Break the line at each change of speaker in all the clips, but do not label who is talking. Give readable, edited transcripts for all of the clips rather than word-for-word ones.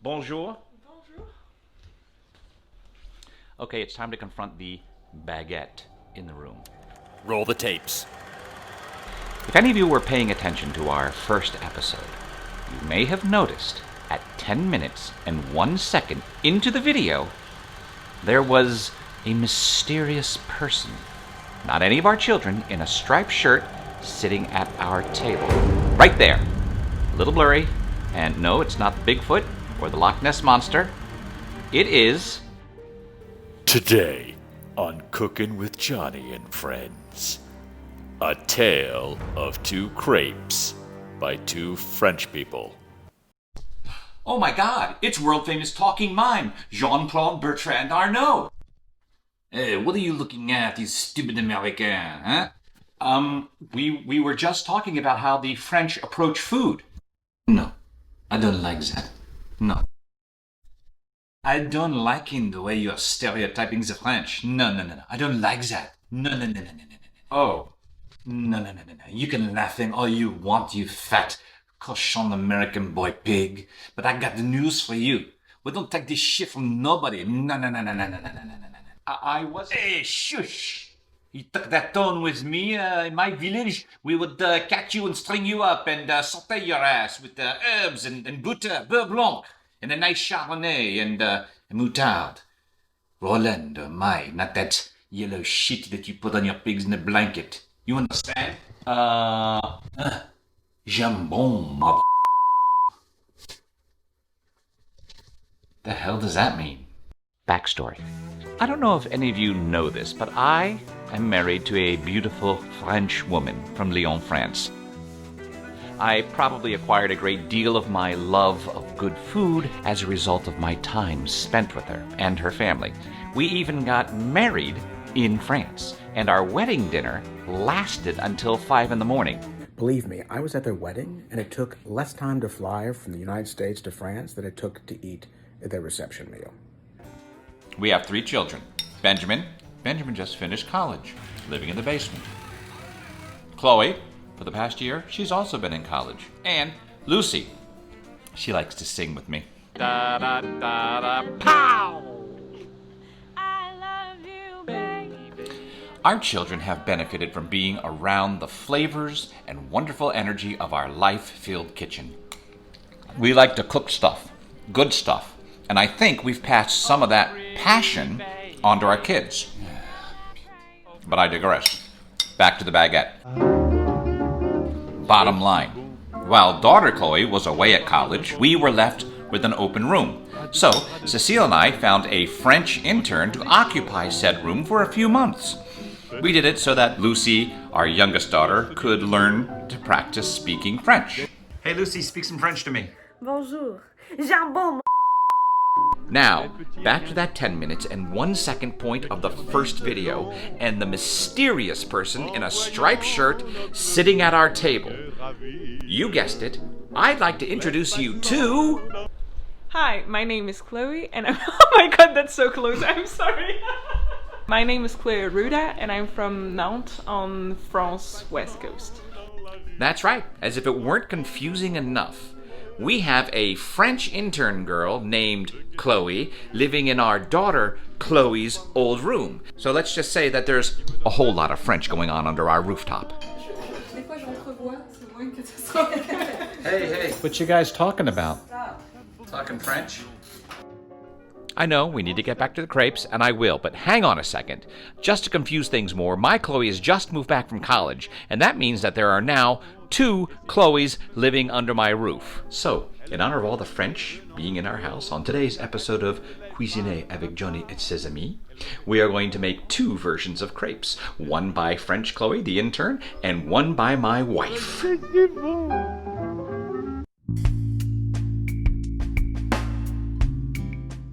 Bonjour. Okay, it's time to confront the baguette in the room.
Roll the tapes.
If any of you were paying attention to our first episode, you may have noticed at 10 minutes and 1 second into the video, there was a mysterious person, not any of our children, in a striped shirt sitting at our table. Right there. A little blurry, and no, it's not Bigfoot or the Loch Ness Monster. It is...
Today on Cookin' with Johnny and Friends, a tale of two crepes by two French people.
Oh my God, it's world-famous talking mime, Jean-Claude Bertrand Arnault. Hey, what are you looking at, you stupid American, huh? We were just talking about how the French approach food. No, I don't like that. No. I don't like the way you're stereotyping the French. No. I don't like that. No. Oh. No. You can laughing all you want, you fat, cochon American boy pig. But I got the news for you. We don't take this shit from nobody. No. I was... Hey, shush! You took that tone with me in my village. We would catch you and string you up and saute your ass with herbs and butter, beurre blanc, and a nice chardonnay and moutarde. Roland, my, not that yellow shit that you put on your pigs in a blanket. You understand? Jambon, mother... The hell does that mean? Backstory. I don't know if any of you know this, but I am married to a beautiful French woman from Lyons, France. I probably acquired a great deal of my love of good food as a result of my time spent with her and her family. We even got married in France, and our wedding dinner lasted until 5 in the morning.
Believe me, I was at their wedding, and it took less time to fly from the United States to France than it took to eat at their reception meal.
We have 3 children. Benjamin just finished college, living in the basement. Chloe, for the past year, she's also been in college. And Lucie, she likes to sing with me. Da da da da pow! I love you, baby. Our children have benefited from being around the flavors and wonderful energy of our life-filled kitchen. We like to cook stuff, good stuff, and I think we've passed some of that passion onto our kids. But I digress. Back to the baguette. Bottom line, while daughter Chloe was away at college, we were left with an open room. So, Cecile and I found a French intern to occupy said room for a few months. We did it so that Lucie, our youngest daughter, could learn to practice speaking French. Hey Lucie, speak some French to me.
Bonjour. Jambon.
Now, back to that 10 minutes and 1 second point of the first video, and the mysterious person in a striped shirt sitting at our table. You guessed it, I'd like to introduce you to...
Hi, my name is Chloe, and oh my god, that's so close, I'm sorry. My name is Chloe Ruda, and I'm from Nantes on France West Coast.
That's right, as if it weren't confusing enough. We have a French intern girl named Chloe living in our daughter Chloe's old room. So let's just say that there's a whole lot of French going on under our rooftop. Hey, what you guys talking about? Talking French? I know, we need to get back to the crepes, and I will, but hang on a second. Just to confuse things more, my Chloe has just moved back from college, and that means that there are now 2 Chloes living under my roof. So, in honor of all the French being in our house, on today's episode of Cuisiner avec Johnny et ses amis, we are going to make 2 versions of crepes. One by French Chloe, the intern, and one by my wife.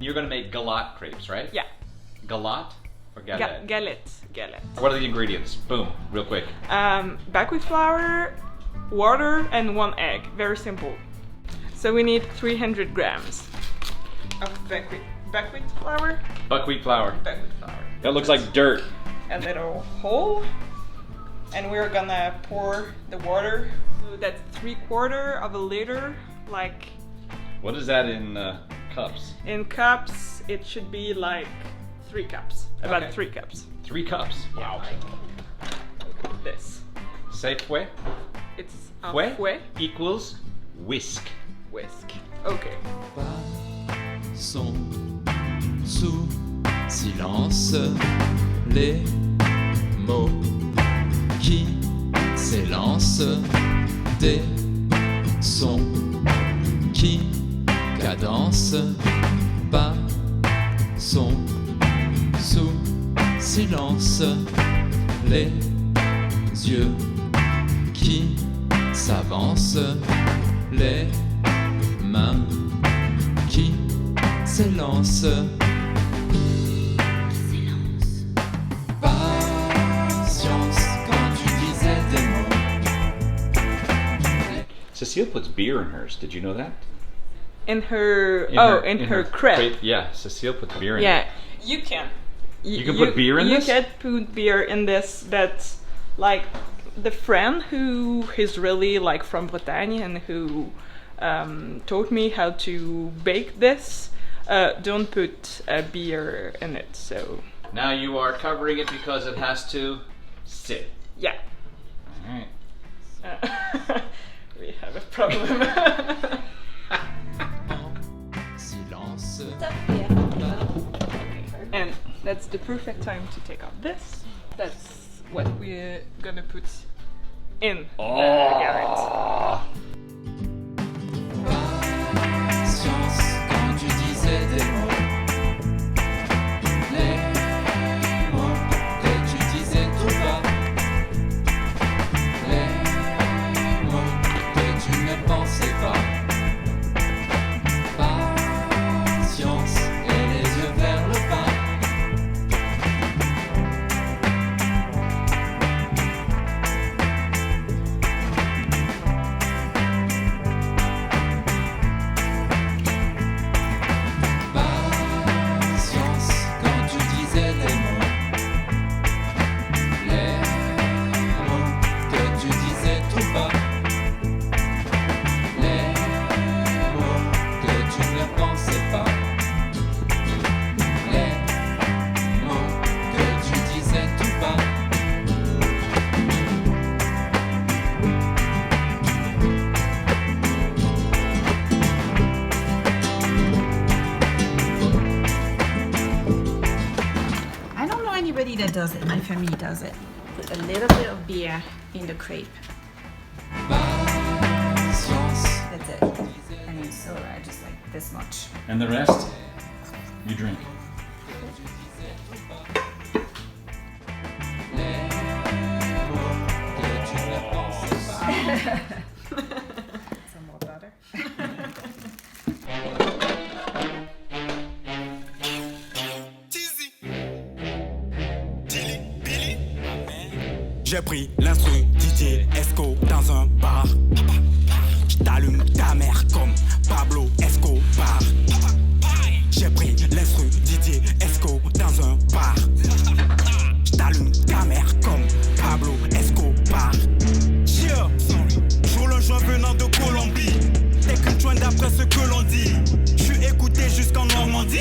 You're going to make Galotte crepes, right?
Yeah.
Galotte or galette?
Galettes.
What are the ingredients? Boom, real quick.
Buckwheat flour, water, and 1 egg. Very simple. So we need 300 grams of buckwheat flour.
Buckwheat flour.
Buckwheat flour.
That looks like dirt.
A little hole. And we're gonna pour the water. So that's 3/4 of a liter, like...
What is that in
cups?
In cups, it should be like 3 cups. About
Okay.
3 cups.
3 cups. Wow.
Like this.
Say fouet.
It's un
Fouet
fouet.
equals whisk.
Whisk. Okay.
Son sous silence les mots qui s'élancent des sons qui cadencent pas son sous silence les yeux qui s'avancent les mains qui s'élance. Patience quand tu disais des mots.
Cecile puts beer in hers. Did you know that?
In her in her crepe.
Yeah, Cecile puts beer in
Yeah,
it.
you can.
You can put beer in this?
You can put beer in this. That's like the friend who is really like from Bretagne and who taught me how to bake this. Don't put beer in it. So
Now you are covering it because it has to sit.
yeah,
All right.
we have a problem.
Silence.
And that's the perfect time to take off this. That's what we're gonna put in the garret.
Patience quand tu disais des mots. Les mots que tu disais tout bas. Les mots que tu ne pensais pas. Patience et les yeux vers le bas. Patience quand tu disais des mots. Les mots que tu disais tout bas. Les mots que tu ne pensais pas. Les mots que tu disais tout bas.
I don't know anybody that does it. My family does it. Put a little bit of beer in the crepe.
Patience.
That's it. And it's so just like this much.
And the rest, you drink.
Some more butter.
J'ai pris l'instru DJ Esco dans un bar. J't'allume ta mère comme Pablo Escobar. J'ai pris l'instru DJ Esco dans un bar. J't'allume ta mère comme Pablo Escobar. Yeah, joue le joint venant de Colombie. T'es qu'une joint d'après ce que l'on dit. J'suis écouté jusqu'en Normandie.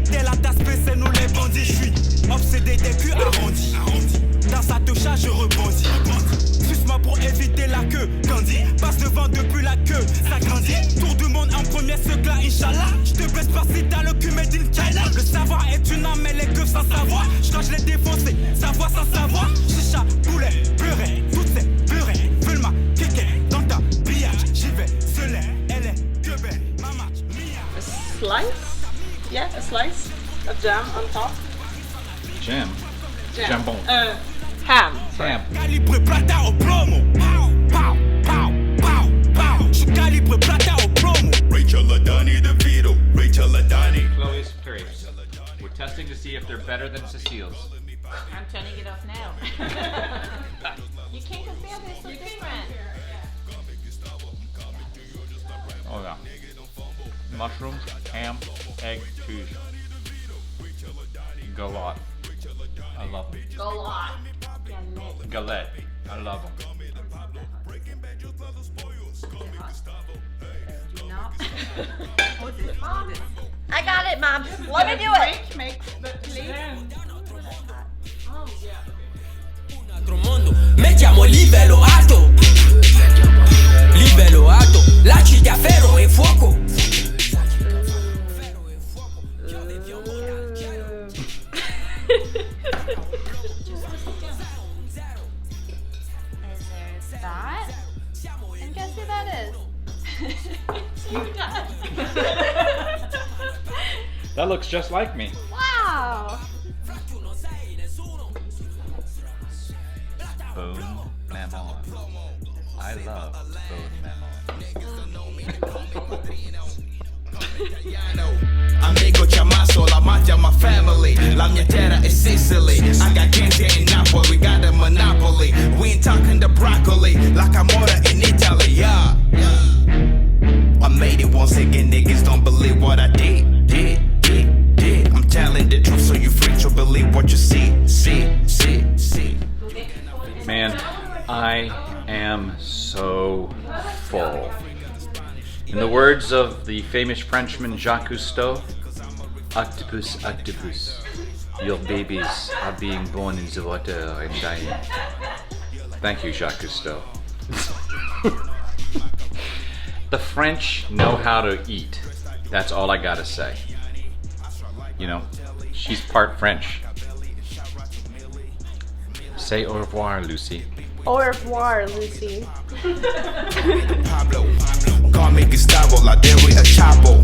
Dès la tasse PC, nous les bandits. J'suis obsédé des culs arrondis. Dans sa toucha, je rebondis. Suce-moi pour éviter la queue. Candy passe devant depuis la queue. Ça grandit. Tour du monde en premier secla, Inch'Allah. J'te baisse pas si t'as le cul made in China. Le savoir est une âme, mais les queues sans savoir. J'crois je l'ai défoncé, savoir sans savoir. Chicha, poulet, purée, toutes ces purées. Fulma, kéké, dans ta pillage. J'y vais, seul, elle est que belle. Maman, mia.
A slice? Yeah, a slice of jam on top.
Jam. Jambon.
Ham.
Ham.
Calibre plata au plomo. Pow, pow, pow, pow, pow. J'suis calibre plata au plomo. Rachel Adani DeVito. Rachel Adani.
Chloe's crepes. We're testing to see if they're better than Cecile's.
I'm turning it off now. You can't compare, they're so different.
Oh yeah. Mushrooms, ham, egg, cheese. Galette. I love them.
Go on.
Galette. I love them.
Do not. Hold it.
it, Mom. Let me do it.
Break makes the plate.
altro mondo, mettiamo livello alto, livello alto, lasci da ferro e fuoco.
Is there that? And guess who that is?
That looks just like me.
Wow!
Bone mammon. I love bone mammon.
Amico chiamato, la mafia my family. La mia terra è Sicily. I got gente in Napoli, we got a monopoly. We ain't talking the broccoli, like Camora in Italy, yeah. I made it once again, niggas don't believe what I did. I'm telling the truth, so you free to believe what you see.
Man, I am so full. In the words of the famous Frenchman Jacques Cousteau, octopus, octopus, your babies are being born in the water and dying. Thank you, Jacques Cousteau. The French know how to eat. That's all I gotta say. You know, she's part French. Say au revoir, Lucie.
Au revoir, Lucie.
Pablo, call me Gustavo, la Derry a Chapo.